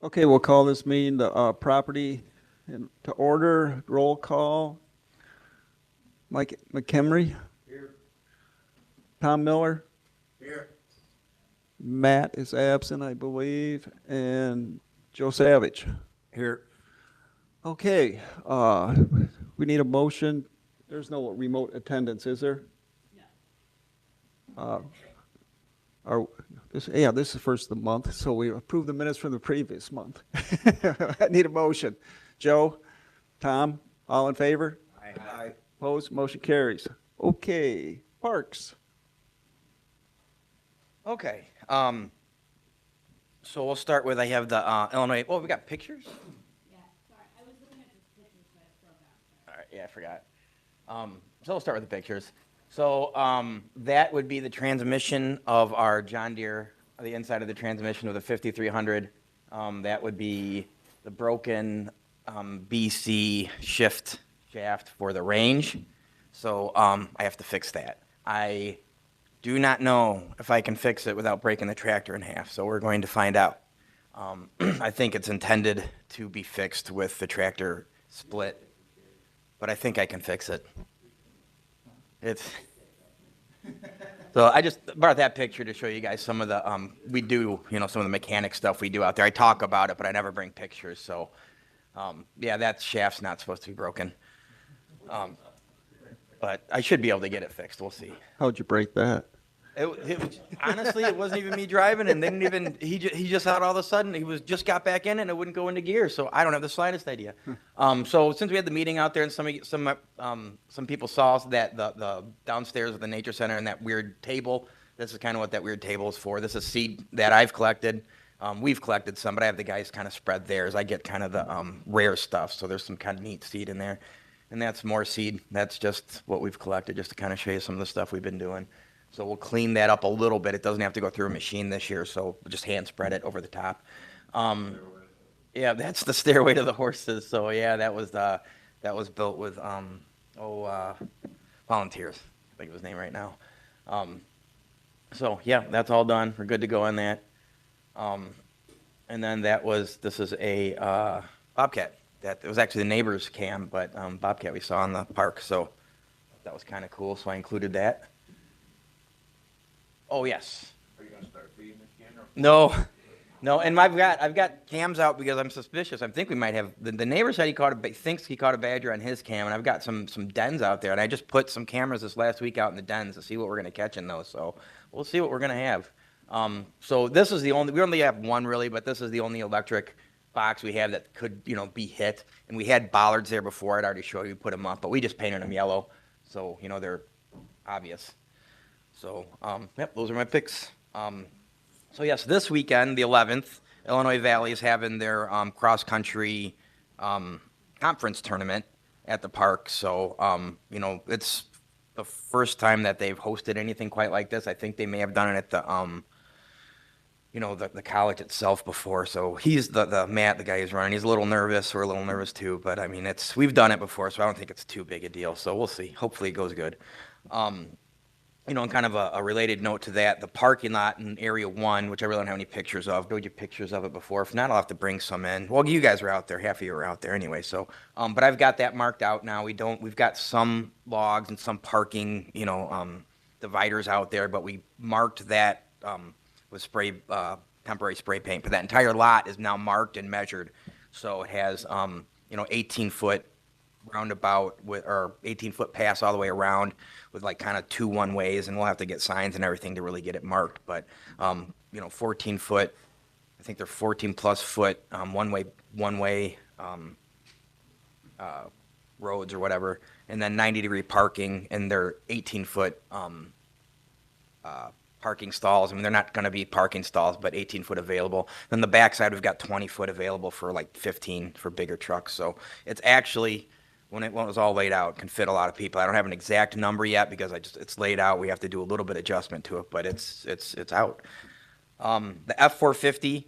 Okay, we'll call this meeting the property to order. Roll call. Mike McHenry. Here. Tom Miller. Here. Matt is absent, I believe, and Joe Savage. Here. Okay, we need a motion. There's no remote attendance, is there? No. This is the first of the month, so we approved the minutes from the previous month. I need a motion. Joe, Tom, all in favor? Aye. Opposed, motion carries. Okay, parks. Okay, so we'll start with, I have the, Illinois, we got pictures? Yeah, sorry, I was looking at this picture, so I scrolled down. All right, yeah, I forgot. So we'll start with the pictures. So, that would be the transmission of our John Deere, the inside of the transmission with a 5300. That would be the broken, BC shift shaft for the range. So, I have to fix that. I do not know if I can fix it without breaking the tractor in half, so we're going to find out. I think it's intended to be fixed with the tractor split, but I think I can fix it. So I just brought that picture to show you guys some of the, we do, some of the mechanic stuff we do out there. I talk about it, but I never bring pictures, so, yeah, that shaft's not supposed to be broken. But I should be able to get it fixed, we'll see. How'd you break that? Honestly, it wasn't even me driving, and they didn't even. He just out all of a sudden. He just got back in, and it wouldn't go into gear. So I don't have the slightest idea. So since we had the meeting out there, and some people saw that the downstairs of the nature center and that weird table. This is kind of what that weird table is for. This is seed that I've collected. We've collected some, but I have the guys kind of spread theirs. I get kind of the rare stuff. So there's some kind of neat seed in there, and that's more seed. That's just what we've collected, just to kind of show you some of the stuff we've been doing. So we'll clean that up a little bit. It doesn't have to go through a machine this year, so we'll just hand spread it over the top. Yeah, that's the stairway to the horses. So yeah, that was built with volunteers. I think of his name right now. So yeah, that's all done. We're good to go on that. And then this is a bobcat. It was actually the neighbor's cam, but bobcat we saw in the park. So that was kind of cool. So I included that. Oh, yes. Are you gonna start feeding this again? No, and I've got cams out because I'm suspicious. I think we might have the neighbor said thinks he caught a badger on his cam, and I've got some dens out there, and I just put some cameras this last week out in the dens to see what we're gonna catch in those. So we'll see what we're gonna have. So this is we only have one really, but this is the only electric box we have that could be hit. And we had bollards there before. I'd already showed you, we put them up, but we just painted them yellow, so they're obvious. So, yep, those are my picks. So yes, this weekend, the 11th, Illinois Valley is having their cross-country conference tournament at the park. So, it's the first time that they've hosted anything quite like this. I think they may have done it at the the college itself before. So he's the Matt, the guy who's running. He's a little nervous. We're a little nervous too, but I mean, we've done it before, so I don't think it's too big a deal. So we'll see. Hopefully it goes good. And kind of a related note to that, the parking lot in Area 1, which I really don't have any pictures of. Go get pictures of it before. If not, I'll have to bring some in. Well, you guys were out there. Half of you were out there anyway. So, but I've got that marked out now. We've got some logs and some parking, dividers out there, but we marked that with temporary spray paint. But that entire lot is now marked and measured. So it has, 18-foot roundabout or 18-foot pass all the way around with like kind of 2 one-ways, and we'll have to get signs and everything to really get it marked. But 14-foot, I think they're 14+ foot one-way roads or whatever, and then 90-degree parking, and they're 18-foot parking stalls. I mean, they're not going to be parking stalls, but 18-foot available. Then the backside, we've got 20-foot available for like 15 for bigger trucks. So it's actually, when it was all laid out, can fit a lot of people. I don't have an exact number yet because it's laid out. We have to do a little bit of adjustment to it, but it's out. The F450,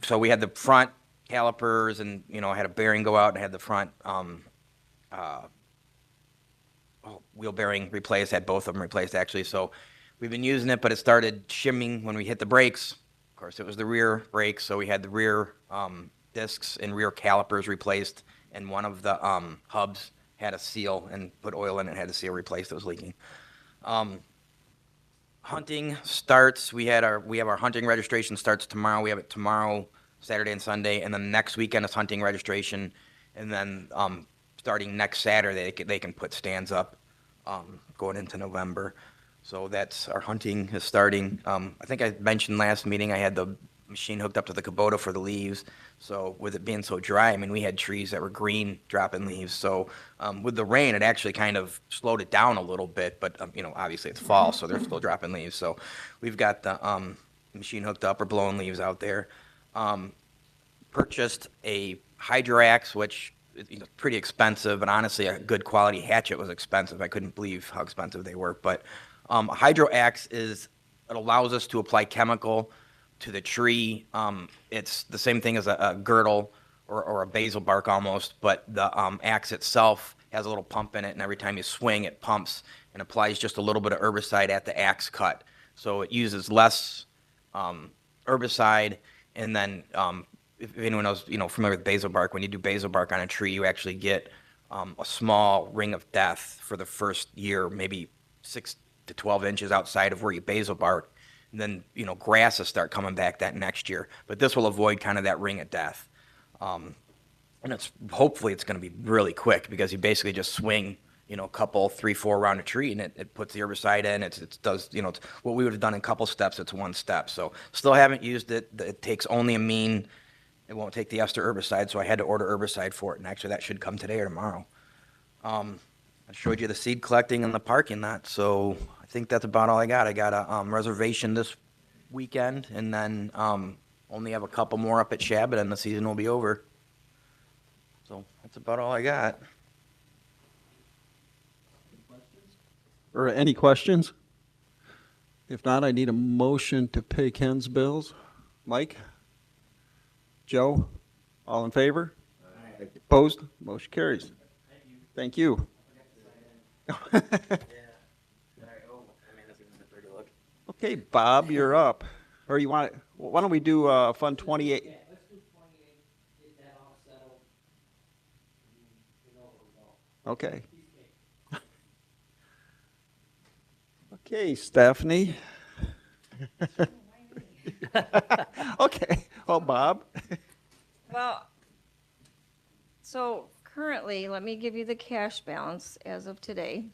so we had the front calipers and, you know, I had a bearing go out and had the front, wheel bearing replaced, had both of them replaced actually. So we've been using it, but it started shimming when we hit the brakes. Of course, it was the rear brakes, so we had the rear discs and rear calipers replaced, and one of the hubs had a seal and put oil in it, had the seal replaced that was leaking. Hunting starts. We have our hunting registration starts tomorrow. We have it tomorrow, Saturday and Sunday, and then next weekend is hunting registration, and then starting next Saturday they can put stands up going into November. So that's our hunting is starting. I think I mentioned last meeting I had the machine hooked up to the Kubota for the leaves. So with it being so dry, I mean, we had trees that were green dropping leaves. So with the rain, it actually kind of slowed it down a little bit. But, you know, obviously it's fall, so they're still dropping leaves. So we've got the machine hooked up or blowing leaves out there. Purchased a Hydro Axe, which is, you know, pretty expensive, but honestly, a good quality hatchet was expensive. I couldn't believe how expensive they were. But a Hydro Axe it allows us to apply chemical to the tree. It's the same thing as a girdle or a basil bark almost, but the axe itself has a little pump in it, and every time you swing, it pumps and applies just a little bit of herbicide at the axe cut. So it uses less herbicide, and then if anyone knows, you know, familiar with basil bark, when you do basil bark on a tree, you actually get a small ring of death for the first year, maybe 6 to 12 inches outside of where you basil bark. And then, you know, grasses start coming back that next year. But this will avoid kind of that ring of death. And hopefully it's going to be really quick because you basically just swing, you know, a couple, 3, 4 around a tree, and it puts the herbicide in. It does, you know, it's what we would have done in a couple steps. It's one step. So still haven't used it. It takes only amine. It won't take the ester herbicide, so I had to order herbicide for it. And actually that should come today or tomorrow. I showed you the seed collecting in the parking lot, so I think that's about all I got. I got a reservation this weekend, and then only have a couple more up at Shabbat, and the season will be over. So that's about all I got. Or any questions? If not, I need a motion to pay Ken's bills. Mike? Joe? All in favor? Opposed? Motion carries. Thank you. Okay, Bob, you're up. Or you want, why don't we do Fund 28? Yeah, let's do 28, get that all settled. You know where we're going. Okay. Okay, Stephanie. Okay, well, Bob. Well, so currently, let me give you the cash balance as of today.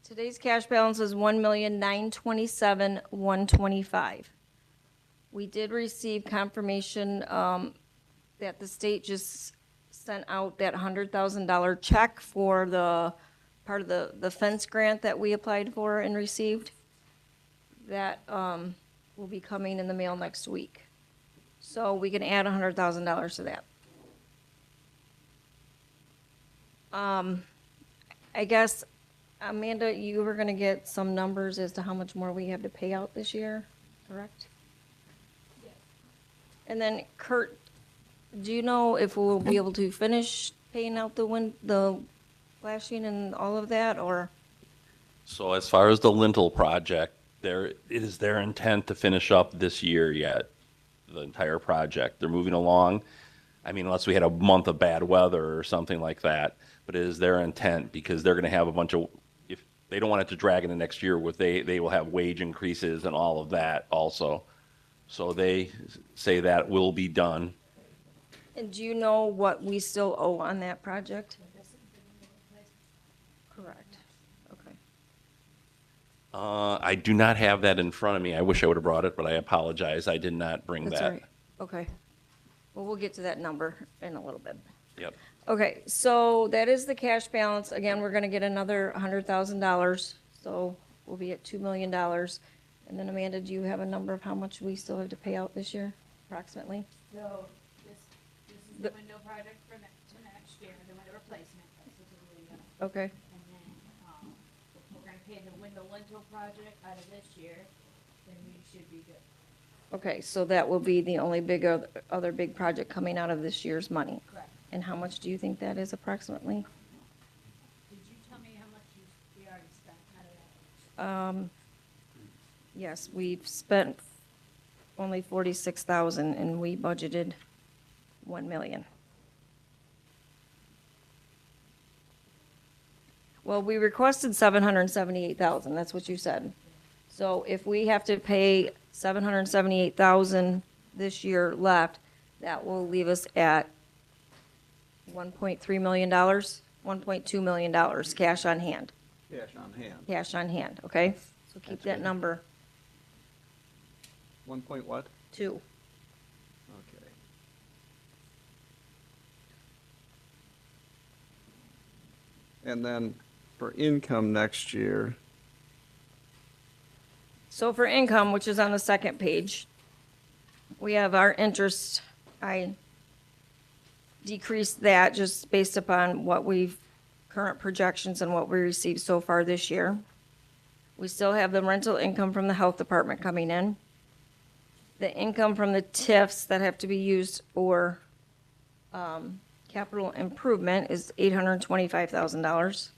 Today's cash balance is 1,927,125. We did receive confirmation that the state just sent out that $100,000 check for the part of the fence grant that we applied for and received. That will be coming in the mail next week. So we can add $100,000 to that. I guess, Amanda, you were gonna get some numbers as to how much more we have to pay out this year, correct? Yes. And then Kurt, do you know if we'll be able to finish paying out the flashing and all of that, or? So as far as the lintel project, it is their intent to finish up this year yet, the entire project. They're moving along. I mean, unless we had a month of bad weather or something like that, but it is their intent because they're going to have a bunch of, if they don't want it to drag into next year, they will have wage increases and all of that also. So they say that will be done. And do you know what we still owe on that project? Correct, okay. I do not have that in front of me. I wish I would have brought it, but I apologize. I did not bring That's that. all right, okay. Well, we'll get to that number in a little bit. Yep. Okay, so that is the cash balance. Again, we're gonna get another $100,000, so we'll be at $2 million. And then Amanda, do you have a number of how much we still have to pay out this year, approximately? So this is The- the window project for next year, the window replacement, this is the window. Okay, And then, we're gonna pay the window lintel project out of this year, then we should be good. Okay, so that will be the only other big project coming out of this year's money. Correct. And how much do you think that is approximately? Did you tell me how much we already spent out of that? Yes, we've spent only 46,000 and we budgeted 1 million. Well, we requested 778,000, that's what you said. So if we have to pay 778,000 this year left, that will leave us at $1.3 million, $1.2 million cash on hand, Cash on hand. okay? So keep That's that good. number, 1 point what? 2. Okay. And then for income next year, So for income, which is on the second page, we have our interest, I decreased that just based upon what current projections and what we received so far this year. We still have the rental income from the health department coming in. The income from the TIFs that have to be used for, capital improvement is $825,000.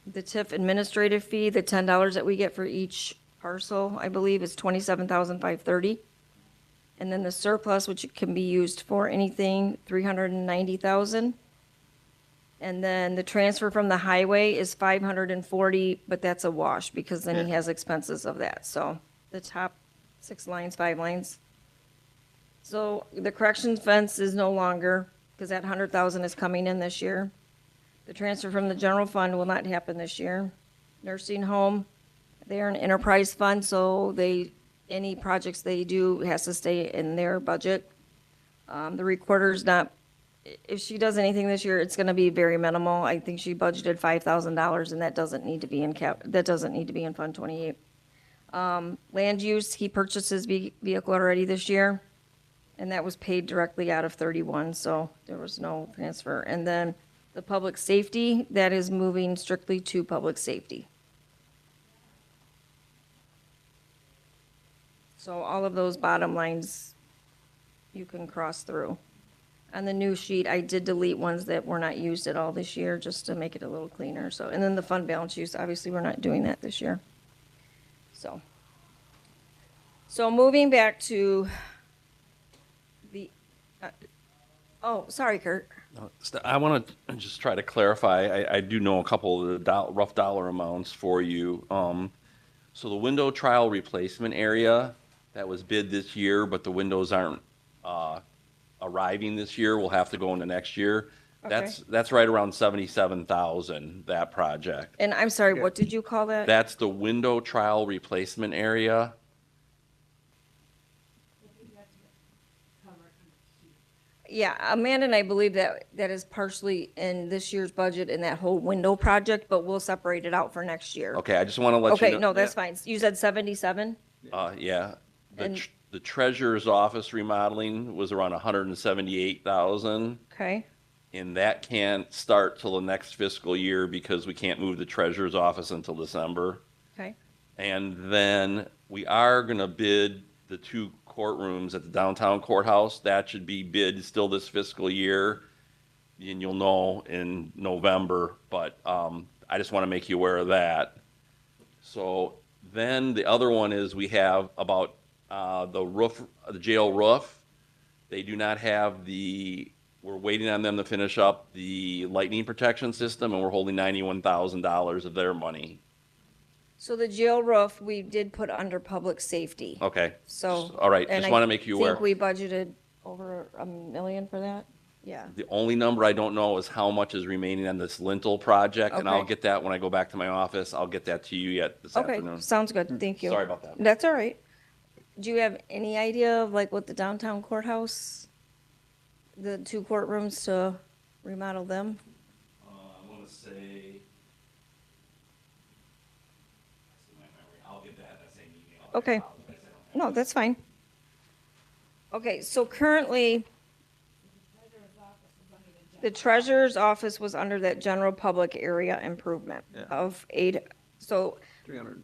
The TIF administrative fee, the $10 that we get for each parcel, I believe, is $27,530. And then the surplus, which can be used for anything, $390,000. And then the transfer from the highway is $540, but that's a wash because then he has expenses of that. So the top 5 lines. So the corrections fence is no longer, because that 100,000 is coming in this year. The transfer from the general fund will not happen this year. Nursing home, they are an enterprise fund, so any projects they do has to stay in their budget. The recorder's not, if she does anything this year, it's gonna be very minimal. I think she budgeted $5,000 and that doesn't need to be in Fund 28. Land use, he purchased his vehicle already this year, and that was paid directly out of 31, so there was no transfer. And then the public safety, that is moving strictly to public safety. So all of those bottom lines, you can cross through. On the new sheet, I did delete ones that were not used at all this year, just to make it a little cleaner, so, and then the fund balance use, obviously, we're not doing that this year. So moving back to the, sorry, Kurt. I want to just try to clarify. I do know a couple of the rough dollar amounts for you. So the window trial replacement area that was bid this year, but the windows aren't arriving this year. We'll have to go into next year. Okay. That's right around 77,000. That project. And I'm sorry, what did you call that? That's the window trial replacement area. Yeah, Amanda and I believe that is partially in this year's budget in that whole window project, but we'll separate it out for next year. Okay, I just want to let you Okay, know. no, that's fine. You said 77? Yeah. And- The treasurer's office remodeling was around 178,000. Okay, And that can't start till the next fiscal year because we can't move the treasurer's office until December. okay, And then we are gonna bid the 2 courtrooms at the downtown courthouse. That should be bid still this fiscal year. And you'll know in November, but, I just wanna make you aware of that. So then the other one is we have about, the roof, the jail roof. They do not have we're waiting on them to finish up the lightning protection system, and we're holding $91,000 of their money. so the jail roof, we did put under public safety, Okay. so. All right, and just I want to make you aware. think we budgeted over $1 million for that, yeah. The only number I don't know is how much is remaining on this lintel project, and I'll Okay. get that when I go back to my office. I'll get that to you yet this Okay, afternoon. sounds good, thank you. Sorry about that. That's all right. Do you have any idea of like what the downtown courthouse, the 2 courtrooms to remodel them? I want to say. I'll get that same email. Okay. No, that's fine. Okay, so currently, the treasurer's office was under that general public area improvement Yeah. of 8, so 300.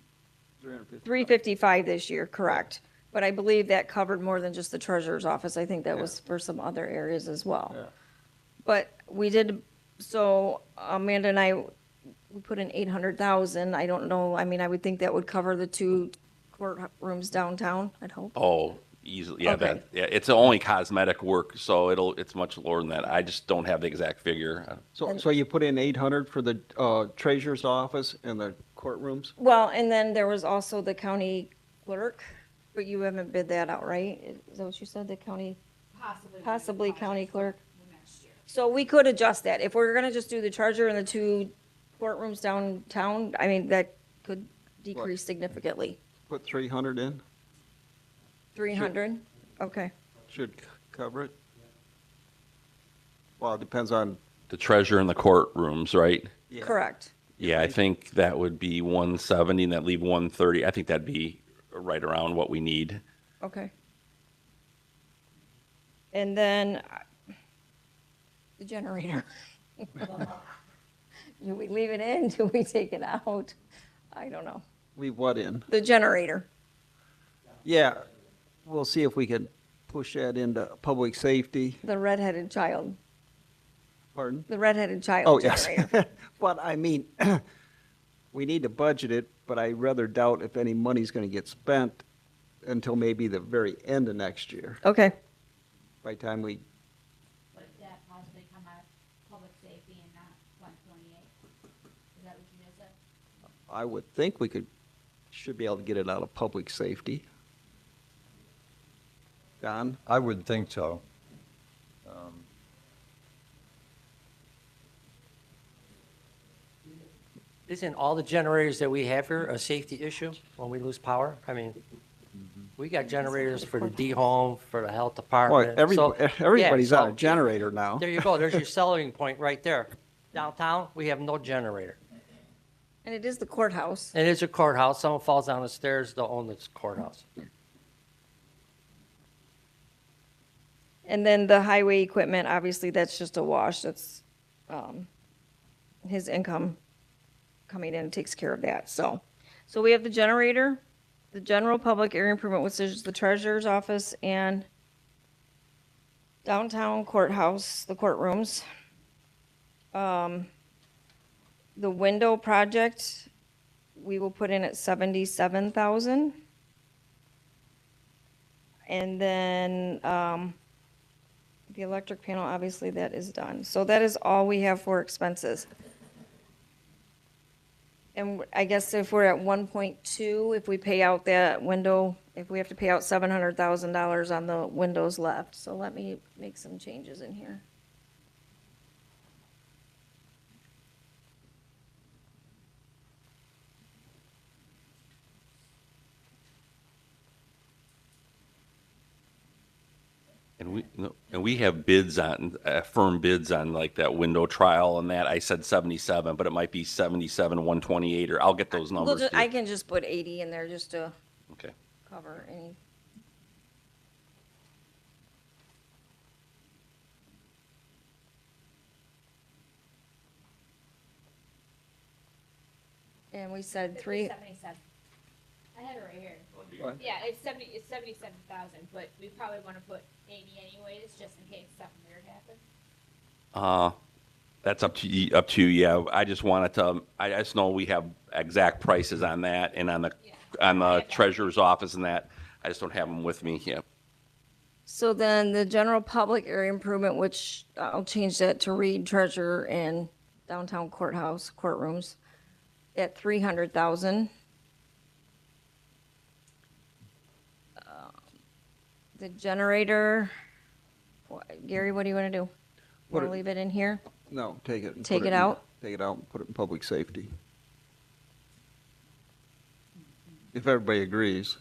355 this year, correct. But I believe that covered more than just the treasurer's office. I think that was for some other areas as well. Yeah. But we did, so Amanda and I, we put in 800,000. I don't know, I mean, I would think that would cover the 2 courtrooms downtown, I'd hope. Oh, easily, yeah, Okay. yeah, it's only cosmetic work, so it's much lower than that. I just don't have the exact figure. So you put in 800 for the treasurer's office and the courtrooms? Well, and then there was also the county clerk, but you haven't bid that out, right? Is that what you said, the county? Possibly county clerk. Next year. So we could adjust that. If we're gonna just do the treasurer and the 2 courtrooms downtown, I mean, that could decrease significantly. Put 300 in? 300? Okay. Should cover it? Well, it depends on, The treasurer in the courtrooms, right? Correct. Yeah, I think that would be 170 and that leave 130. I think that'd be right around what we need. Okay. And then the generator. Do we leave it in? Do we take it out? I don't know. leave what in? The generator. Yeah, we'll see if we can push that into public safety. The redheaded child. Pardon? The redheaded child Oh, yes. generator. But I mean, we need to budget it, but I rather doubt if any money's gonna get spent until maybe the very end of next year, Okay. by the time we, Would that possibly come out of public safety and not 128? Is that what you just said? I would think we should be able to get it out of public safety. Don? I would think so. Isn't all the generators that we have here a safety issue when we lose power? I mean, we got generators for the D-home, for the health Boy, department. So, yeah, everybody's on a so generator now. There you go, there's your selling point right there. Downtown, we have no generator. And it is the courthouse. And it's a courthouse, someone falls down the stairs, they'll own this courthouse. And then the highway equipment, obviously, that's just a wash. That's his income coming in takes care of that. So we have the generator, the general public area improvement, which is the treasurer's office and downtown courthouse, the courtrooms. The window project, we will put in at 77,000. And then, the electric panel, obviously, that is done. So that is all we have for expenses. And I guess if we're at 1.2, if we pay out that window, if we have to pay out $700,000 on the windows left. So let me make some changes in here. And we have bids on, firm bids on like that window trial and that. I said 77, but it might be 77, 128, or I'll get those We'll numbers. ju- to I you. can just put 80 in there just to Okay. cover any. And we said three, 77. I have it right here. What? Yeah, it's 77,000, but we probably want to put 80 anyways, just in case something weird happens. That's up to you, yeah. I just wanted to, I just know we have exact prices on that and on the, Yeah. on I the have that. treasurer's office and that. I just don't have them with me, yeah. so then the general public area improvement, which I'll change that to read treasurer and downtown courthouse, courtrooms, at 300,000. The generator, Gary, what do you want to do? Put Want it- to leave it in here? No, take it. and Take put it in- out? Take it out and put it in public safety. If everybody agrees.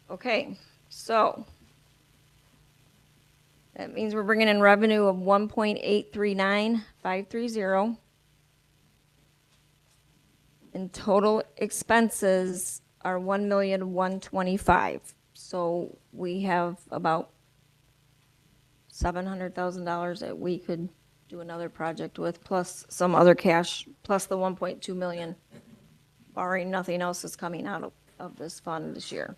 Okay, so that means we're bringing in revenue of 1.839530. And total expenses are 1,125,000. So we have about $700,000 that we could do another project with, plus some other cash, plus the 1.2 million, barring nothing else is coming out of this fund this year.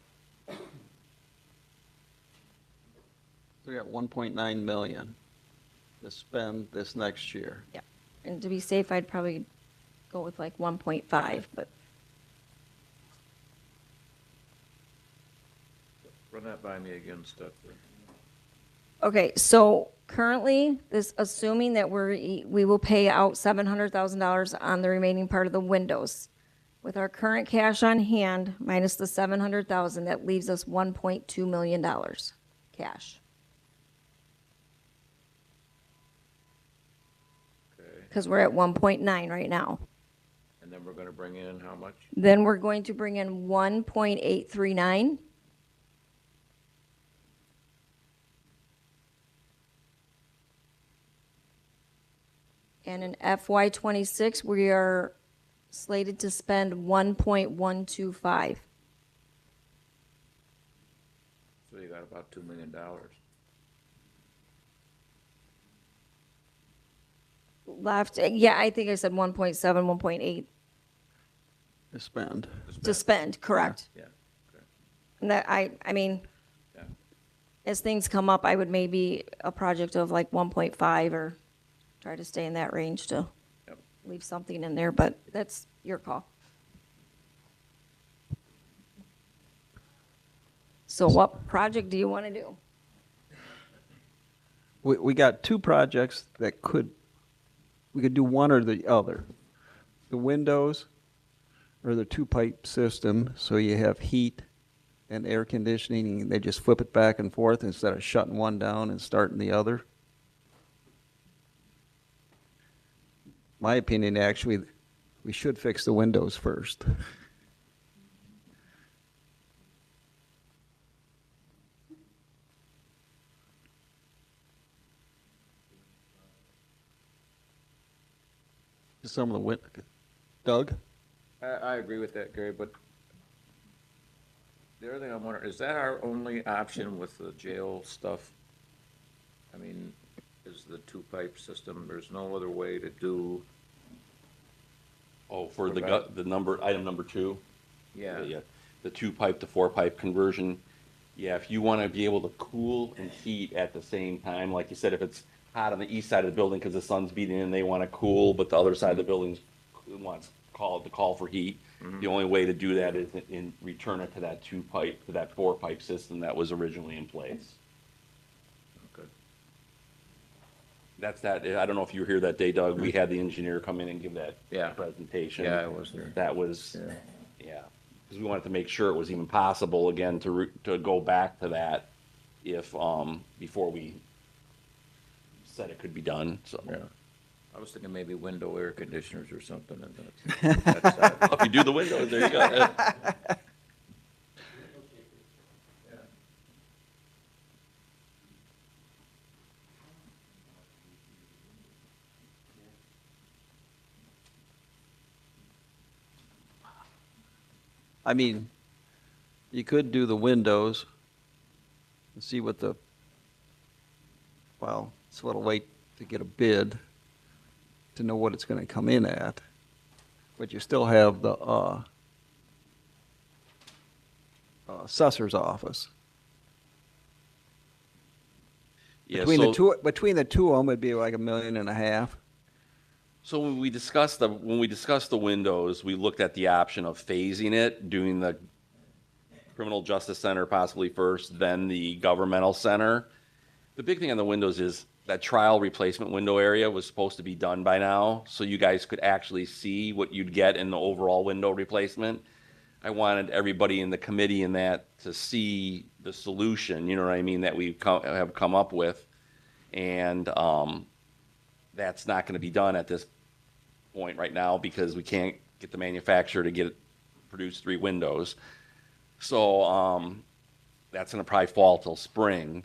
We got 1.9 million to spend this next year. Yeah. And to be safe, I'd probably go with like 1.5, but Run that by me again, Steph. okay, so currently, this, assuming that we will pay out $700,000 on the remaining part of the windows. With our current cash on hand, minus the 700,000, that leaves us $1.2 million cash. Okay, Because we're at 1.9 right now. and then we're gonna bring in how much? Then we're going to bring in 1.839. And in FY '26, we are slated to spend 1.125. So you got about $2 million. Left, yeah, I think I said 1.7, 1.8 To spend. to spend, correct. Yeah, okay, And that, I mean, yeah. as things come up, I would maybe a project of like 1.5 or try to stay in that range to Yep. leave something in there, but that's your call. So what project do you want to do? We got two projects that we could do one or the other. The windows or the two-pipe system, so you have heat and air conditioning, and they just flip it back and forth instead of shutting one down and starting the other. My opinion, actually, we should fix the windows first. Some of the Doug? I agree with that, Gary, but the other thing I'm wondering, is that our only option with the jail stuff? I mean, is the two-pipe system, there's no other way to do, Oh, for What the about- the number, item number 2? yeah, The 2-pipe to 4-pipe conversion. Yeah, if you want to be able to cool and heat at the same time, like you said, if it's hot on the east side of the building because the sun's beating in, they want to cool, but the other side of the building wants to call for heat. The only way to do that is in return it to that 2-pipe, to that 4-pipe system that was originally in place. okay. That's that, I don't know if you were here that day, Doug, we had the engineer come in and give that Yeah. presentation. Yeah, I was there. That was, Yeah. yeah, because we wanted to make sure it was even possible again to go back to that if, before we said it could be done, so. Yeah. I was thinking maybe window air conditioners or something, and that's If you do the windows, there you go. I mean, you could do the windows and see what well, it's a little late to get a bid to know what it's gonna come in at. But you still have the, assessor's office. Yeah, Between so- the two of them, it'd be like $1.5 million. So when we discussed the windows, we looked at the option of phasing it, doing the criminal justice center possibly first, then the governmental center. The big thing on the windows is that trial replacement window area was supposed to be done by now, so you guys could actually see what you'd get in the overall window replacement. I wanted everybody in the committee in that to see the solution, you know what I mean, that we have come up with. And, that's not gonna be done at this point right now because we can't get the manufacturer to produce 3 windows. So, that's gonna probably fall till spring.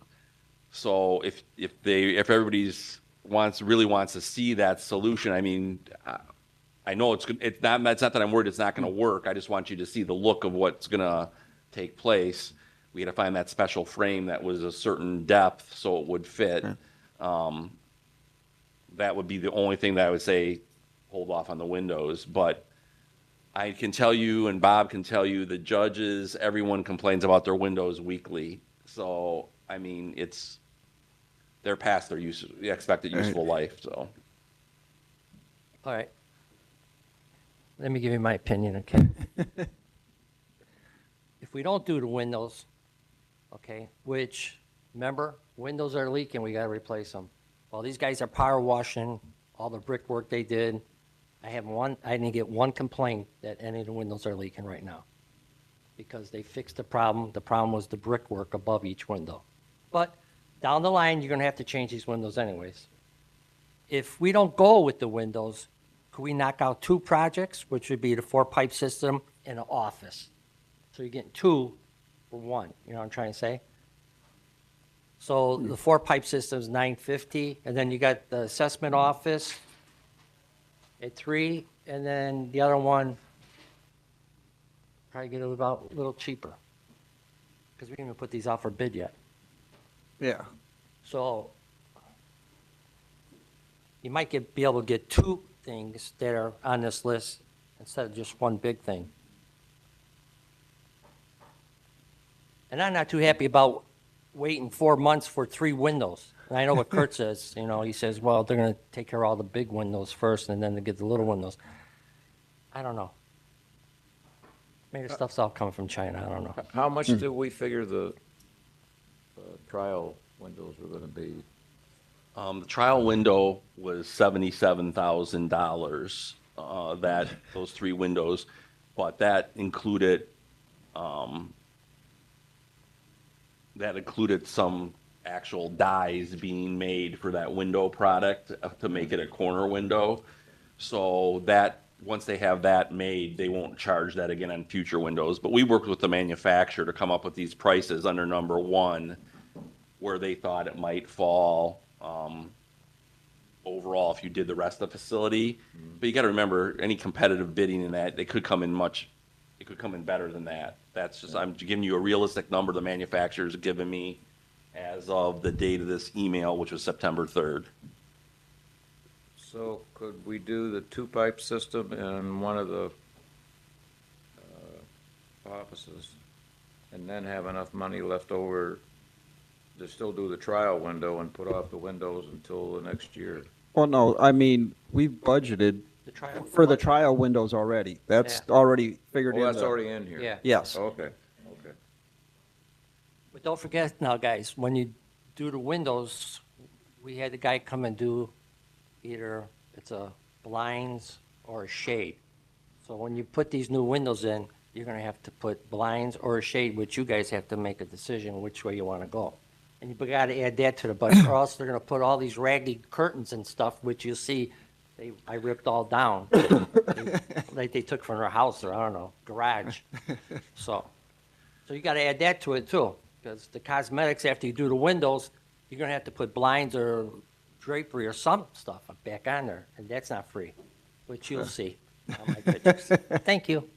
So if everybody's really wants to see that solution, I mean, I know it's not that I'm worried it's not gonna work. I just want you to see the look of what's gonna take place. We had to find that special frame that was a certain depth so it would fit. that would be the only thing that I would say, hold off on the windows. But I can tell you, and Bob can tell you, the judges, everyone complains about their windows weekly. So, I mean, they're past their the expected useful life, so. All right. Let me give you my opinion, okay? If we don't do the windows, okay, which, remember, windows are leaking, we gotta replace them. Well, these guys are power washing all the brickwork they did. I didn't get one complaint that any of the windows are leaking right now. Because they fixed the problem. The problem was the brickwork above each window. But down the line, you're gonna have to change these windows anyways. If we don't go with the windows, could we knock out 2 projects, which would be the 4-pipe system and an office? So you're getting 2 for 1, you know what I'm trying to say? So the 4-pipe system is $950, and then you got the assessment office at 3, and then the other one, probably get it about a little cheaper. Because we didn't even put these out for bid yet. Yeah. So you might be able to get 2 things that are on this list instead of just one big thing. And I'm not too happy about waiting 4 months for 3 windows. And I know what Kurt says, you know, he says, well, they're gonna take care of all the big windows first and then they get the little windows. I don't know. Maybe the stuff's all coming from China, I don't know. How much do we figure the trial windows were gonna be? The trial window was $77,000, those 3 windows, but that included some actual dies being made for that window product to make it a corner window. So that, once they have that made, they won't charge that again on future windows. But we worked with the manufacturer to come up with these prices under number 1, where they thought it might fall overall if you did the rest of the facility. But you got to remember, any competitive bidding in that, it could come in better than that. That's just, I'm giving you a realistic number the manufacturer's given me as of the date of this email, which was September 3rd. So could we do the 2-pipe system in one of the offices and then have enough money left over to still do the trial window and put off the windows until the next year? Well, no, I mean, we've budgeted The trial- for the trial windows already. That's already figured in. Oh, that's already in here? Yeah. Yes. Okay, okay. But don't forget now, guys, when you do the windows, we had the guy come and do either it's a blinds or a shade. So when you put these new windows in, you're gonna have to put blinds or a shade, which you guys have to make a decision which way you wanna go. And you gotta add that to the budget, or else they're gonna put all these raggedy curtains and stuff, which you'll see, I ripped all down. Like they took from their house, or I don't know, garage. So you gotta add that to it too, because the cosmetics, after you do the windows, you're gonna have to put blinds or drapery or some stuff back on there, and that's not free, which you'll see on my pictures. Thank you.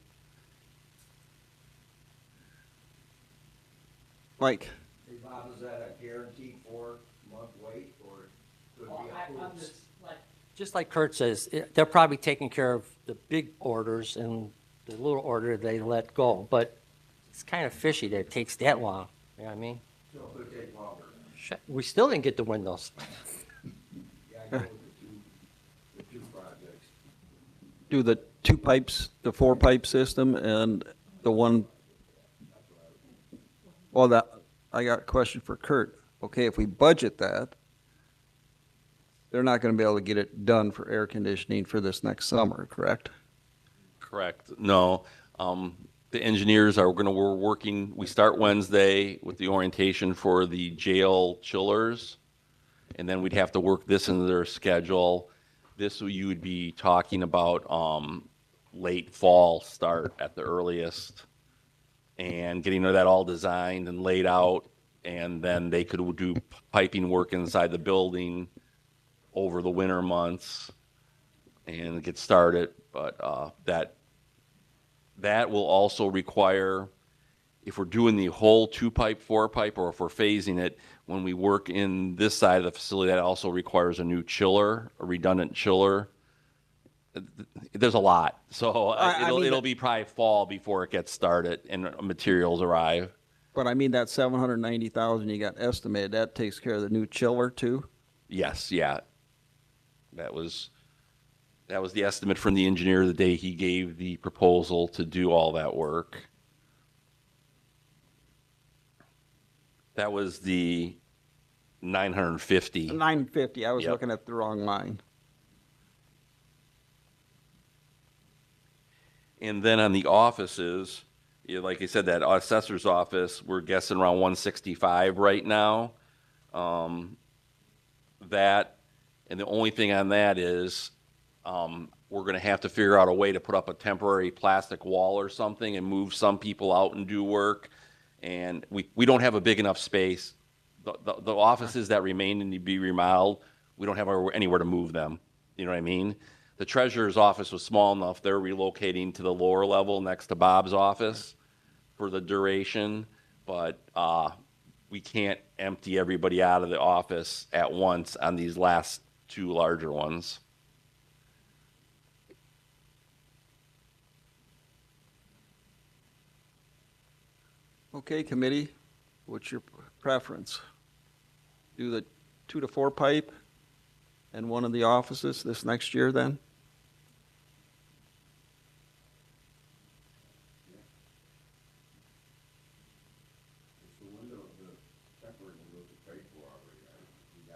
Mike, Hey, Bob, is that a guaranteed 4-month wait, or could it be approved? Just like Kurt says, they're probably taking care of the big orders and the little order they let go, but it's kind of fishy that it takes that long, you know what I mean? So it could take longer. We still didn't get the windows. Yeah, I know the two projects. do the 2 pipes, the 4-pipe system and the one, well, I got a question for Kurt. Okay, if we budget that, they're not gonna be able to get it done for air conditioning for this next summer, correct? Correct. No, the engineers we're working, we start Wednesday with the orientation for the jail chillers. And then we'd have to work this into their schedule. You would be talking about, late fall start at the earliest. And getting that all designed and laid out. And then they could do piping work inside the building over the winter months and get started. But, that will also require if we're doing the whole 2-pipe, 4-pipe, or if we're phasing it, when we work in this side of the facility, that also requires a new chiller, a redundant chiller. There's a lot, so I mean it'll that- be probably fall before it gets started and materials arrive. But I mean, that 790,000 you got estimated, that takes care of the new chiller too? Yes, yeah. That was the estimate from the engineer the day he gave the proposal to do all that work. That was the 950. 950, I was Yep. looking at the wrong line. And then on the offices, like I said, that assessor's office, we're guessing around 165 right now. That, and the only thing on that is, we're gonna have to figure out a way to put up a temporary plastic wall or something and move some people out and do work. And we don't have a big enough space. The offices that remain and need to be remodeled, we don't have anywhere to move them. You know what I mean? The treasurer's office was small enough, they're relocating to the lower level next to Bob's office for the duration, but we can't empty everybody out of the office at once on these last 2 larger ones. Okay, committee, what's your preference? Do the 2 to 4 pipe and one of the offices this next year then?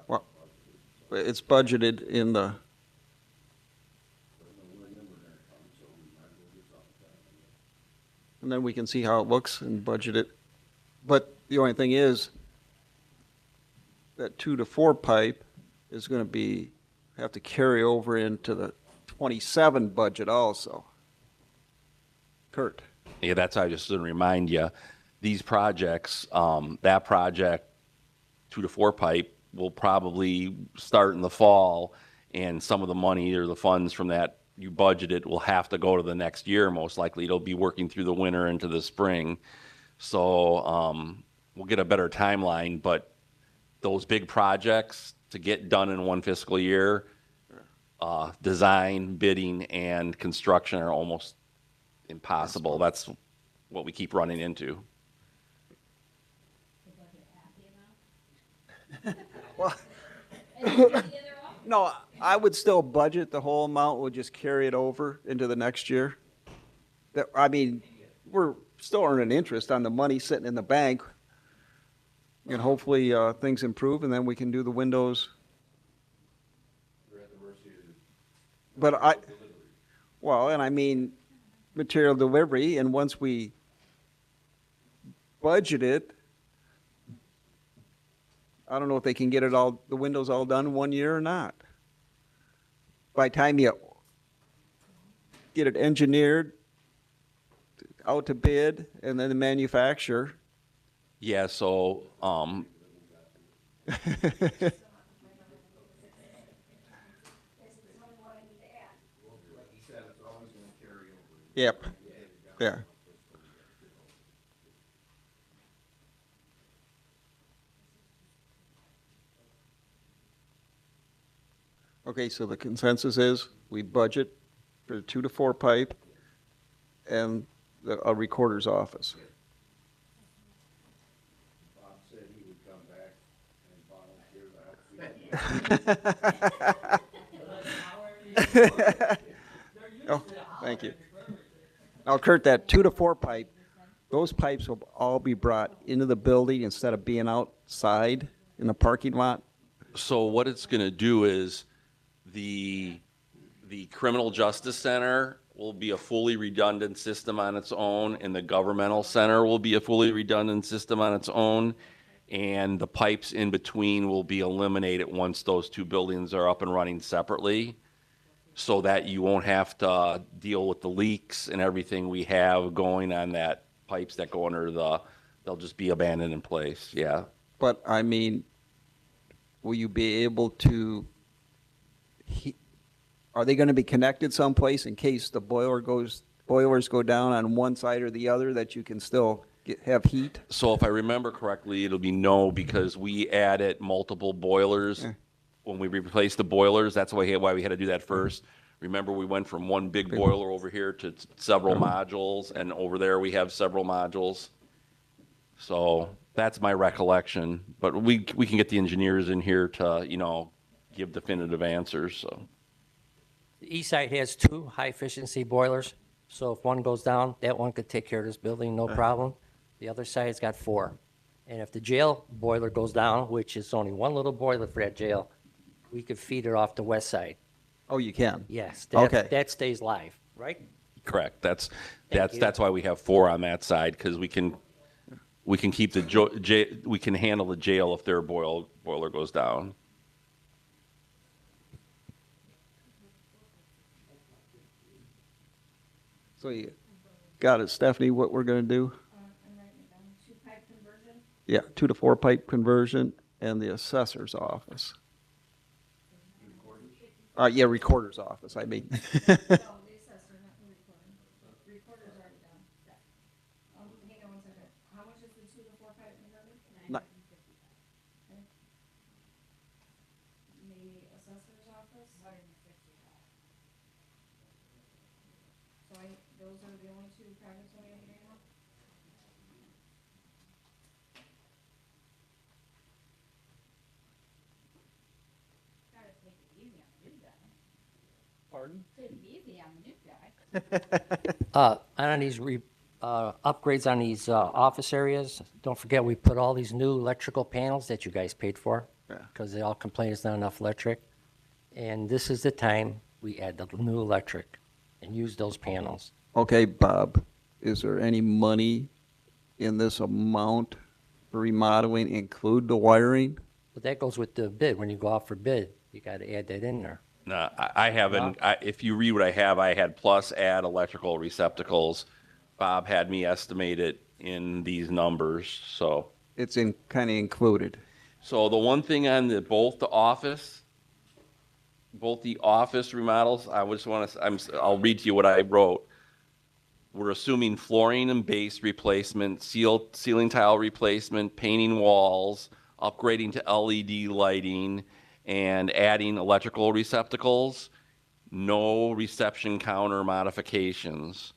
Well, it's budgeted in the, and then we can see how it looks and budget it. But the only thing is, that 2 to 4 pipe is gonna have to carry over into the 27 budget also. Kurt? Yeah, that's how I just to remind you, these projects, that project, 2 to 4 pipe, will probably start in the fall, and some of the money or the funds from that you budgeted will have to go to the next year, most likely. It'll be working through the winter into the spring. So, we'll get a better timeline, but those big projects to get done in one fiscal year, design, bidding, and construction are almost impossible. That's what we keep running into. Well, no, I would still budget the whole amount, we'll just carry it over into the next year. I mean, we're still earning interest on the money sitting in the bank. And hopefully, things improve and then we can do the windows. But well, and I mean, material delivery, and once we budget it, I don't know if they can get the windows all done in 1 year or not. By the time you get it engineered, out to bid, and then the manufacturer. Yeah, so, Yep, yeah. Okay, so the consensus is we budget for the 2 to 4 pipe and a recorder's office. Bob said he would come back and volunteer to help. Oh, thank you. Now, Kurt, that 2 to 4 pipe, those pipes will all be brought into the building instead of being outside in the parking lot? so what it's gonna do is the criminal justice center will be a fully redundant system on its own, and the governmental center will be a fully redundant system on its own. And the pipes in between will be eliminated once those 2 buildings are up and running separately, so that you won't have to deal with the leaks and everything we have going on that pipes that go under they'll just be abandoned in place, yeah. But, I mean, will you be able to, are they gonna be connected someplace in case the boilers go down on one side or the other, that you can still have heat? So if I remember correctly, it'll be no, because we added multiple boilers. Yeah. When we replaced the boilers, that's why we had to do that first. Remember, we went from one big boiler over here to several modules, and over there we have several modules. So that's my recollection, but we can get the engineers in here to, give definitive answers, so. The east side has 2 high-efficiency boilers, so if one goes down, that one could take care of this building, no problem. The other side's got 4. And if the jail boiler goes down, which is only one little boiler for that jail, we could feed it off the west side. Oh, you can? Yes, Okay. that stays live, right? Correct. That's you. that's why we have 4 on that side, because we can keep we can handle the jail if their boiler goes down. So you got it, Stephanie, what we're gonna do? I'm writing it down, 2-pipe conversion? Yeah, 2 to 4 pipe conversion and the assessor's office. Yeah, recorder's office, I mean. No, the assessor, not the recorder. Recorder's already done. Hang on one second. How much is the 2 to 4 pipe conversion? Ni- Okay. The assessor's office? So those are the only 2 projects we have right now? Gotta take it easy on the new guy. Pardon? Take it easy on the new guy. On these upgrades on these office areas, don't forget, we put all these new electrical panels that you guys paid for, Yeah. because they all complain it's not enough electric. And this is the time we add the new electric and use those panels. Okay, Bob, is there any money in this amount for remodeling include the wiring? But that goes with the bid. When you go out for bid, you got to add that in there. No, I haven't, if you read what I have, I had plus add electrical receptacles. Bob had me estimate it in these numbers, so. It's kind of included. So the one thing on both the office remodels, I'll read to you what I wrote. We're assuming flooring and base replacement, ceiling tile replacement, painting walls, upgrading to LED lighting, and adding electrical receptacles. No reception counter modifications.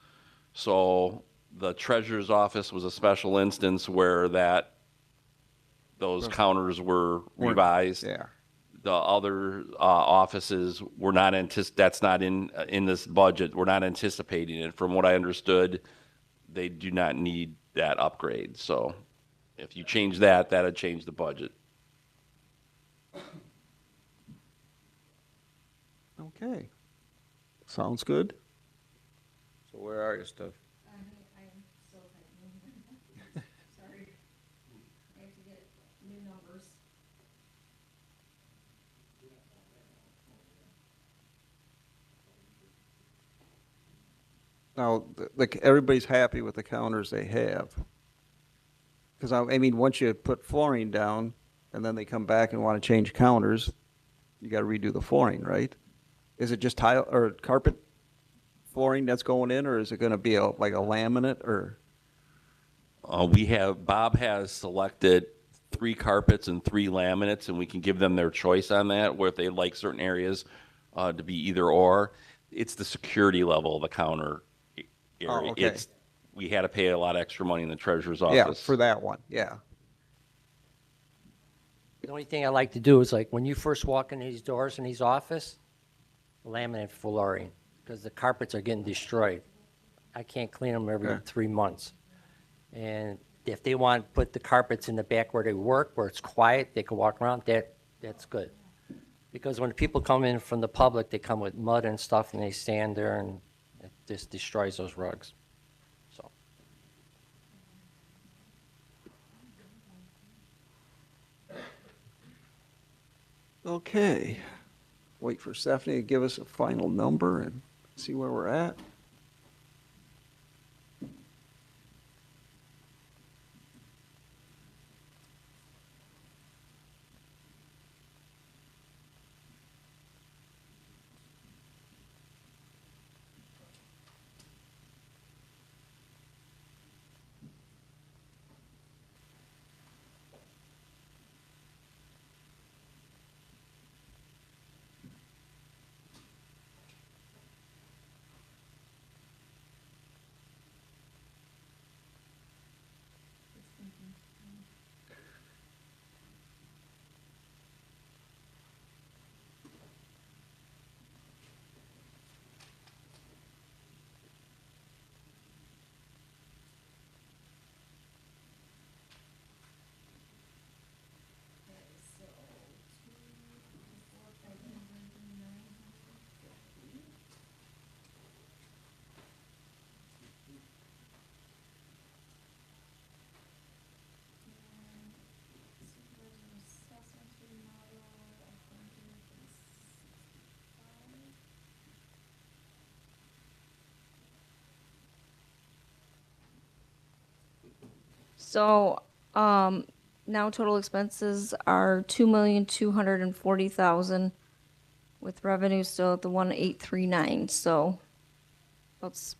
So the treasurer's office was a special instance where those counters were revised. Yeah. The other offices were not that's not in this budget. We're not anticipating it. From what I understood, they do not need that upgrade. So if you change that, that'd change the budget. Okay. Sounds good. So where are you, Steph? I'm still typing. Sorry. I have to get new numbers. Now, everybody's happy with the counters they have. Because, I mean, once you put flooring down, and then they come back and want to change counters, you got to redo the flooring, right? Is it just tile or carpet flooring that's going in, or is it going to be like a laminate, or? Bob has selected 3 carpets and 3 laminates, and we can give them their choice on that, where if they like certain areas to be either or. It's the security level of the counter area. Oh, okay. We had to pay a lot of extra money in the treasurer's office. Yeah, for that one, yeah. The only thing I like to do is, like, when you first walk in these doors in these office, laminate flooring, because the carpets are getting destroyed. I can't clean them every Okay. 3 months. And if they want to put the carpets in the back where they work, where it's quiet, they can walk around, that's good. Because when people come in from the public, they come with mud and stuff, and they stand there, and it just destroys those rugs. So, Okay. Wait for Stephanie to give us a final number and see where we're at. So, now total expenses are 2,240,000 with revenue still at the 1,839, so that's,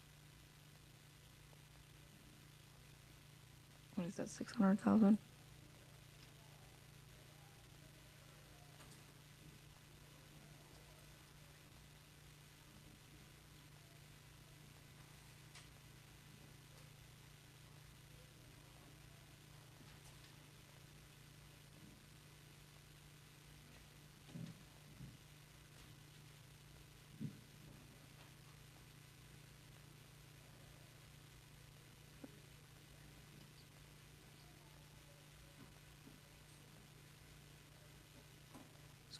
what is that, 600,000?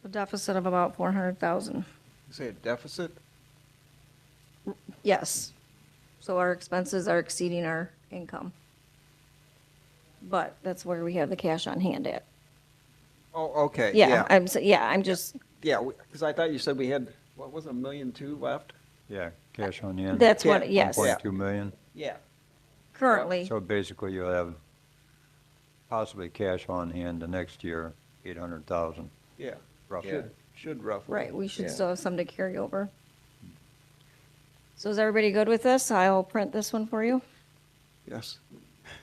So deficit of about 400,000. You say a deficit? Yes. So our expenses are exceeding our income. But that's where we have the cash on hand at. Oh, okay, Yeah, I'm just, Yeah, because I thought you said we had, what was it, 1.2 million left? Yeah, cash on hand. that's what, Yeah, yes, 1.2 million. Yeah. currently. So basically you'll have possibly cash on hand the next year, 800,000 Yeah, roughly. should roughly. Right, we should Yeah. still have some to carry over. So is everybody good with this? I'll print this one for you. Yes.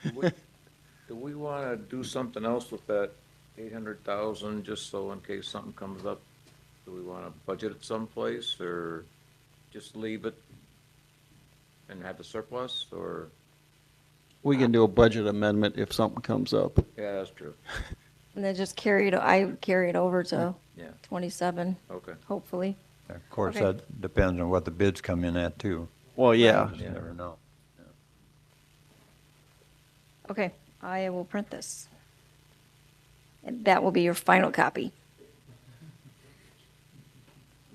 Do we wanna do something else with that 800,000, just so in case something comes up? Do we wanna budget it someplace, or just leave it and have the surplus, or? We can do a budget amendment if something comes up. Yeah, that's true. And then just I would carry it over to Yeah, 27, okay. hopefully. Of course, Okay. that depends on what the bids come in at too. Well, yeah. You never know. Okay, I will print this. And that will be your final copy.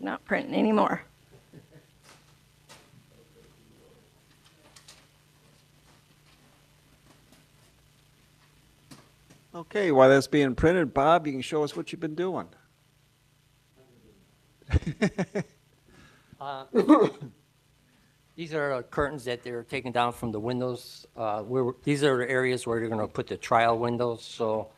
Not printing anymore. Okay, while that's being printed, Bob, you can show us what you've been doing. These are curtains that they're taking down from the windows. These are the areas where they're gonna put the trial windows, so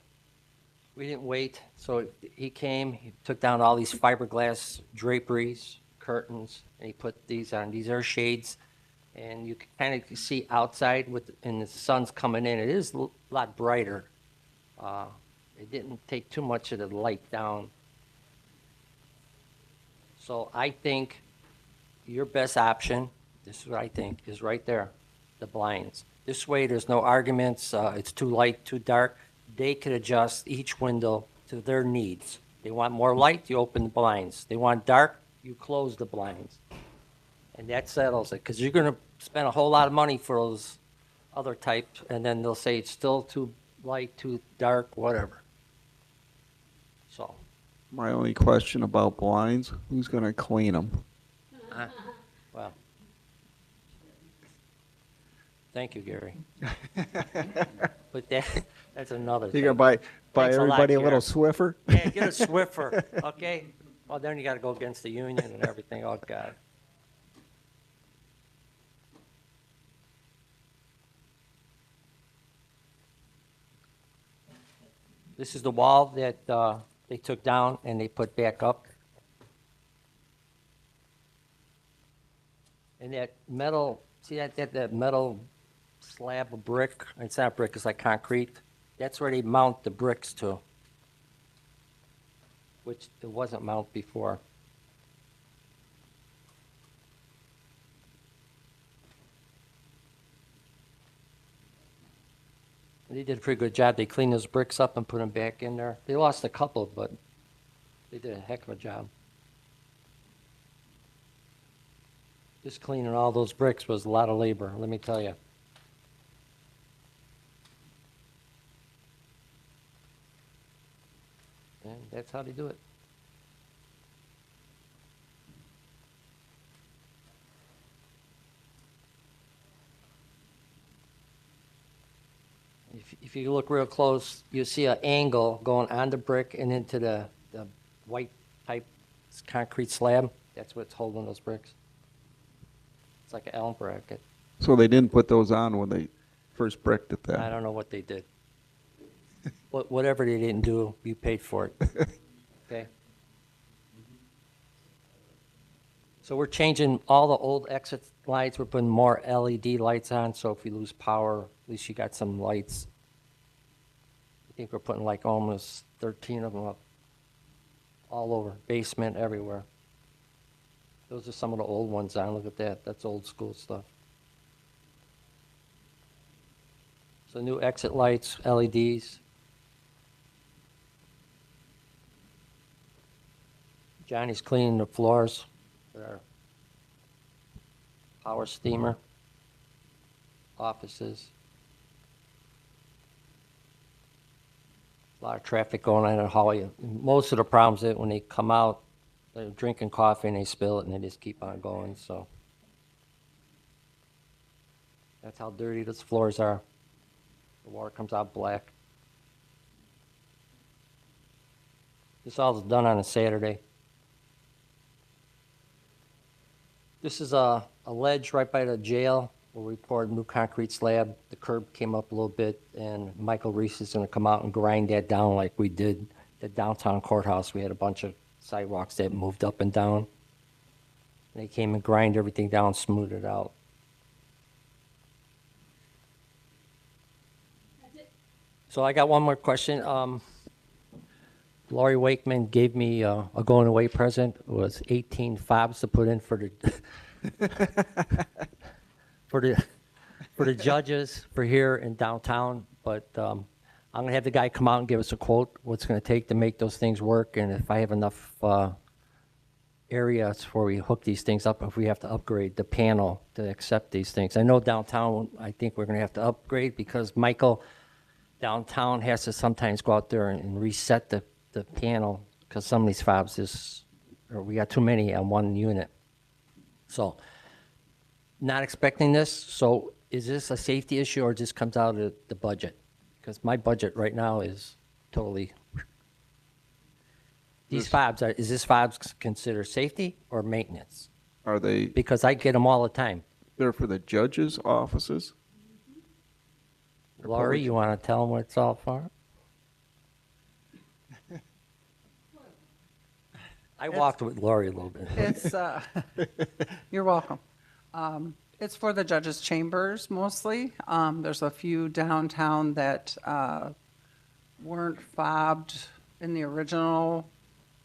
we didn't wait. So he came, he took down all these fiberglass draperies, curtains, and he put these on. These are shades, and you can kind of see outside and the sun's coming in. It is a lot brighter. It didn't take too much of the light down. So I think your best option, this is what I think, is right there, the blinds. This way, there's no arguments, it's too light, too dark. They could adjust each window to their needs. They want more light, you open the blinds. They want dark, you close the blinds. And that settles it, because you're gonna spend a whole lot of money for those other types, and then they'll say it's still too light, too dark, whatever. So, My only question about blinds, who's gonna clean them? well. Thank you, Gary. But that's another You thing. gonna buy Thanks a lot, everybody a little Gary. Swiffer? Yeah, get a Swiffer, okay? Well, then you gotta go against the union and everything, oh, God. This is the wall that they took down and they put back up. And that metal, see that metal slab of brick? It's not brick, it's like concrete. That's where they mount the bricks to, which it wasn't mounted before. They did a pretty good job. They cleaned those bricks up and put them back in there. They lost a couple, but they did a heck of a job. Just cleaning all those bricks was a lot of labor, let me tell you. And that's how they do it. If you look real close, you'll see an angle going on the brick and into the white type concrete slab. That's what's holding those bricks. It's like an Allen bracket. So they didn't put those on when they first bricked it I then. don't know what they did. Whatever they didn't do, you paid for it. Okay? So we're changing all the old exit lights. We're putting more LED lights on, so if we lose power, at least you got some lights. I think we're putting like almost 13 of them up all over, basement, everywhere. Those are some of the old ones on. Look at that. That's old school stuff. So new exit lights, LEDs. Johnny's cleaning the floors with our power steamer, offices. A lot of traffic going on in the hallway. Most of the problems is when they come out, they're drinking coffee and they spill it and they just keep on going, so. That's how dirty those floors are. The water comes out black. This all is done on a Saturday. This is a ledge right by the jail where we poured new concrete slab. The curb came up a little bit, and Michael Reese is gonna come out and grind that down like we did at downtown courthouse. We had a bunch of sidewalks that moved up and down. And they came and grind everything down, smooth it out. So I got one more question. Lori Wakeman gave me a going away present. It was 18 fobs to put in for the for the judges for here in downtown. But I'm gonna have the guy come out and give us a quote what's gonna take to make those things work, and if I have enough areas where we hook these things up, if we have to upgrade the panel to accept these things. I know downtown, I think we're gonna have to upgrade because Michael downtown has to sometimes go out there and reset the panel because some of these fobs or we got too many on one unit. So, not expecting this. So, is this a safety issue or just comes out of the budget? Because my budget right now is totally. These fobs, is this fobs considered safety or maintenance? Are they Because I get them all the time. there for the judges' offices? Laurie, you want to tell them what it's all for? I walked with Laurie a little bit. It's, you're welcome. It's for the judges' chambers mostly. There's a few downtown that weren't fobbed in the original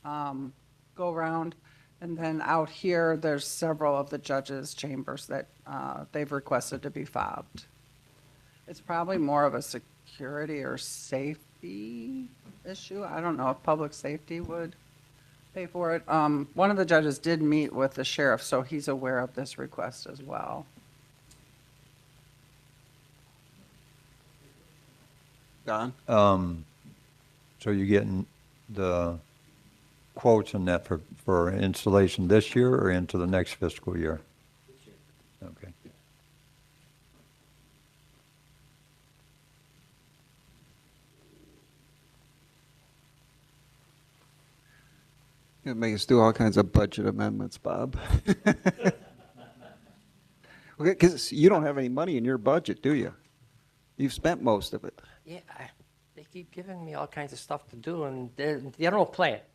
go-round. And then out here, there's several of the judges' chambers that they've requested to be fobbed. It's probably more of a security or safety issue. I don't know if public safety would pay for it. One of the judges did meet with the sheriff, so he's aware of this request as well. Don? So you're getting the quotes on that for installation this year or into the next fiscal year? Okay. It make us do all kinds of budget amendments, Bob. Because you don't have any money in your budget, do you? You've spent most of it. Yeah, they keep giving me all kinds of stuff to do, and they don't play it.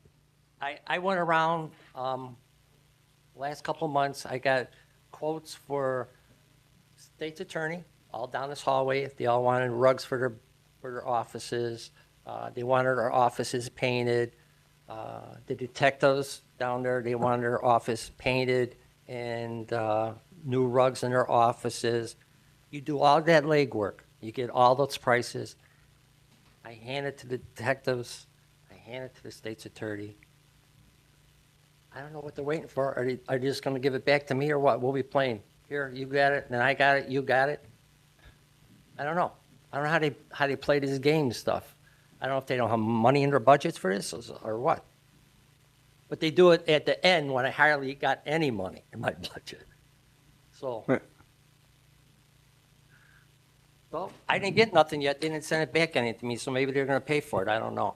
I went around last couple of months. I got quotes for state's attorney all down this hallway. They all wanted rugs for their offices. They wanted our offices painted. The detectives down there, they wanted their office painted and new rugs in their offices. You do all that legwork. You get all those prices. I hand it to the detectives. I hand it to the state's attorney. I don't know what they're waiting for. Are they just going to give it back to me or what? We'll be playing. Here, you got it, and I got it, you got it. I don't know. I don't know how they play these game stuff. I don't know if they don't have money in their budgets for this or what. But they do it at the end when I hardly got any money in my budget. So, Right. well, I didn't get nothing yet. They didn't send it back anything to me, so maybe they're going to pay for it. I don't know.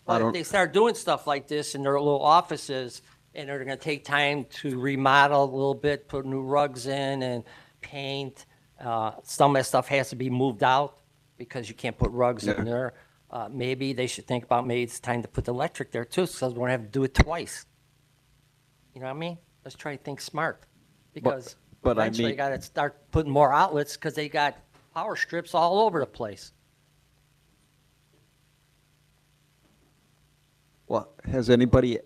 But if they start doing stuff like this in their little offices, and they're going to take time to remodel a little bit, put new rugs in and paint, Some of that stuff has to be moved out because you can't put rugs in there. Maybe they should think about maybe it's time to put the electric there too, so we don't have to do it twice. You know what I mean? Let's try to think smart. Because but I eventually you mean- gotta start putting more outlets because they got power strips all over the place. Well, has anybody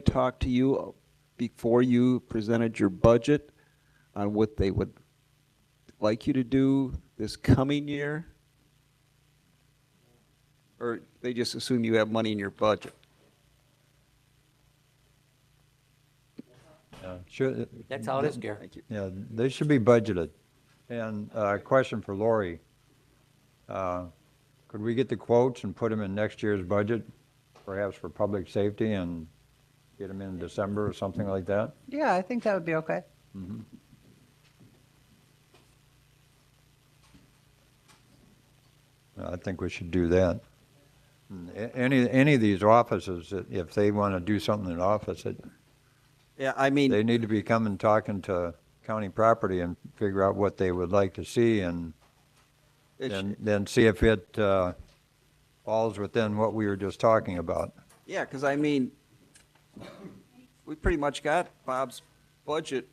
talked to you before you presented your budget on what they would like you to do this coming year? Or they just assume you have money in your budget? Should, That's how it is, Gary. Thank you. yeah, they should be budgeted. And question for Lori. Could we get the quotes and put them in next year's budget, perhaps for public safety, and get them in December or something like that? Yeah, I think that would be okay. I think we should do that. Any of these offices, if they want to do something in the office, Yeah, I mean, they need to be coming, talking to county property and figure out what they would like to see, and then see if it falls within what we were just talking about. yeah, because I mean, we pretty much got Bob's budget.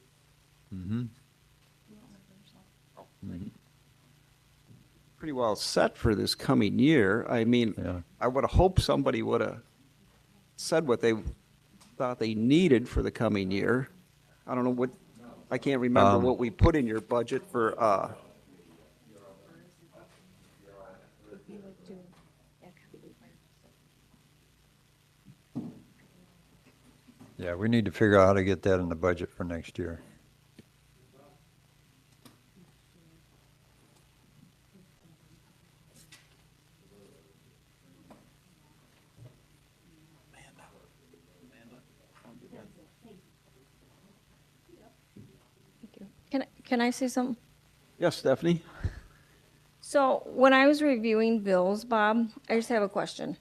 Pretty well set for this coming year. I mean, Yeah. I would have hoped somebody would have said what they thought they needed for the coming year. I don't know what, I can't remember what we put in your budget for, Yeah, we need to figure out how to get that in the budget for next year. Can I say something? yes, Stephanie? So when I was reviewing bills, Bob, I just have a question.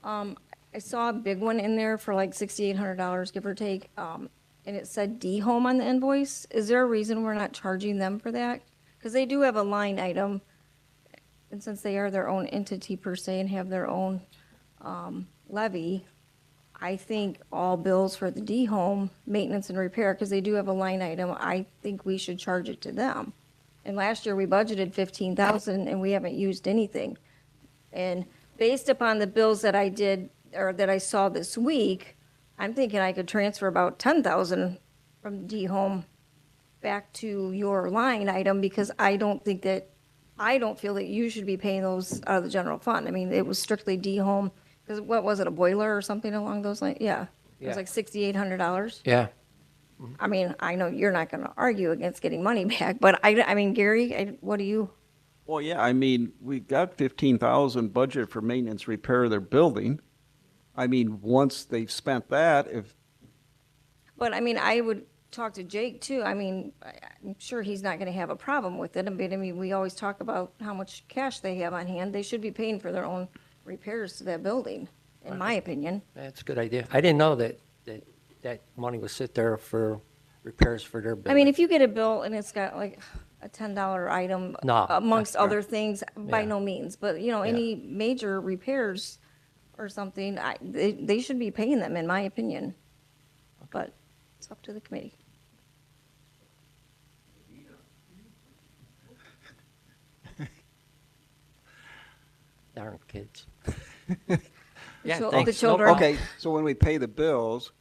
I saw a big one in there for like $6,800, give or take, and it said D-Home on the invoice. Is there a reason we're not charging them for that? Because they do have a line item, and since they are their own entity per se and have their own levy, I think all bills for the D-Home, maintenance and repair, because they do have a line item, I think we should charge it to them. And last year, we budgeted 15,000, and we haven't used anything. And based upon the bills that I did, or that I saw this week, I'm thinking I could transfer about 10,000 from D-Home back to your line item, because I don't feel that you should be paying those out of the general fund. I mean, it was strictly D-Home, because what was it, a boiler or something along those lines? Yeah. It was Yeah. like $6,800. Yeah. I mean, I know you're not going to argue against getting money back, but I mean, Gary, what do you? Well, yeah, I mean, we got 15,000 budget for maintenance repair of their building. I mean, once they've spent that, if, But I mean, I would talk to Jake too. I mean, I'm sure he's not going to have a problem with it. I mean, we always talk about how much cash they have on hand. They should be paying for their own repairs to that building, in my opinion. That's a good idea. I didn't know that money would sit there for repairs for their building. I mean, if you get a bill and it's got like a $10 item No, amongst that's other things, by Yeah. no means, but you know, Yeah. any major repairs or something, they should be paying them, in my opinion. But it's up to the committee. Darn kids. The Yeah, chil- thanks. the No children. problem. okay, so when we pay the bills,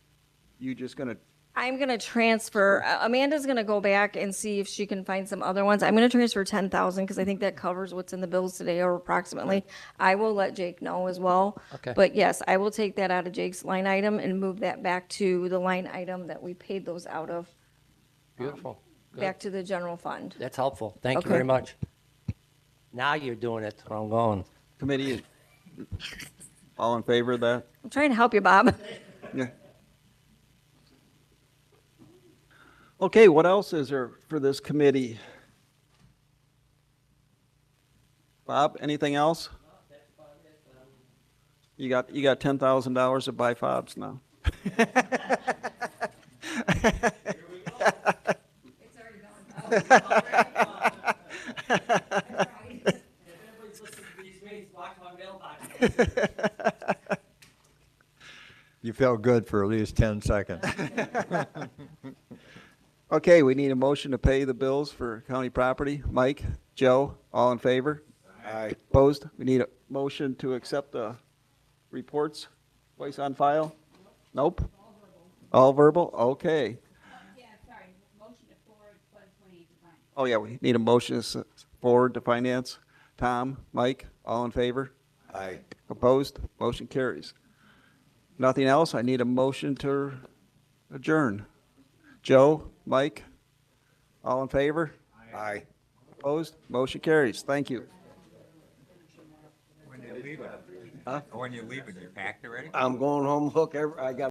you just gonna, I'm gonna transfer, Amanda's gonna go back and see if she can find some other ones. I'm gonna transfer 10,000, because I think that covers what's in the bills today, or approximately. I will let Jake know as well. Okay. But yes, I will take that out of Jake's line item and move that back to the line item that we paid those out of, Beautiful. Good. back to the general fund. That's helpful. Thank you Okay. very much. Now you're doing it where I'm going. committee, all in favor of that? I'm trying to help you, Bob. Yeah. Okay, what else is there for this committee? Bob, anything else? You got $10,000 to buy fobs now. You felt good for at least 10 seconds. Okay, we need a motion to pay the bills for county property. Mike, Joe, all in favor? Aye. Opposed? We need a motion to accept the reports. Place on file? Nope. All verbal? Okay. Yeah, sorry, motion to forward Fund 28 to finance. Oh, yeah, we need a motion to forward to finance. Tom, Mike, all in favor? Aye. Opposed? Motion carries. Nothing else? I need a motion to adjourn. Joe, Mike, all in favor? Aye. Opposed? Motion carries. Thank you. I'm going home, hook, I got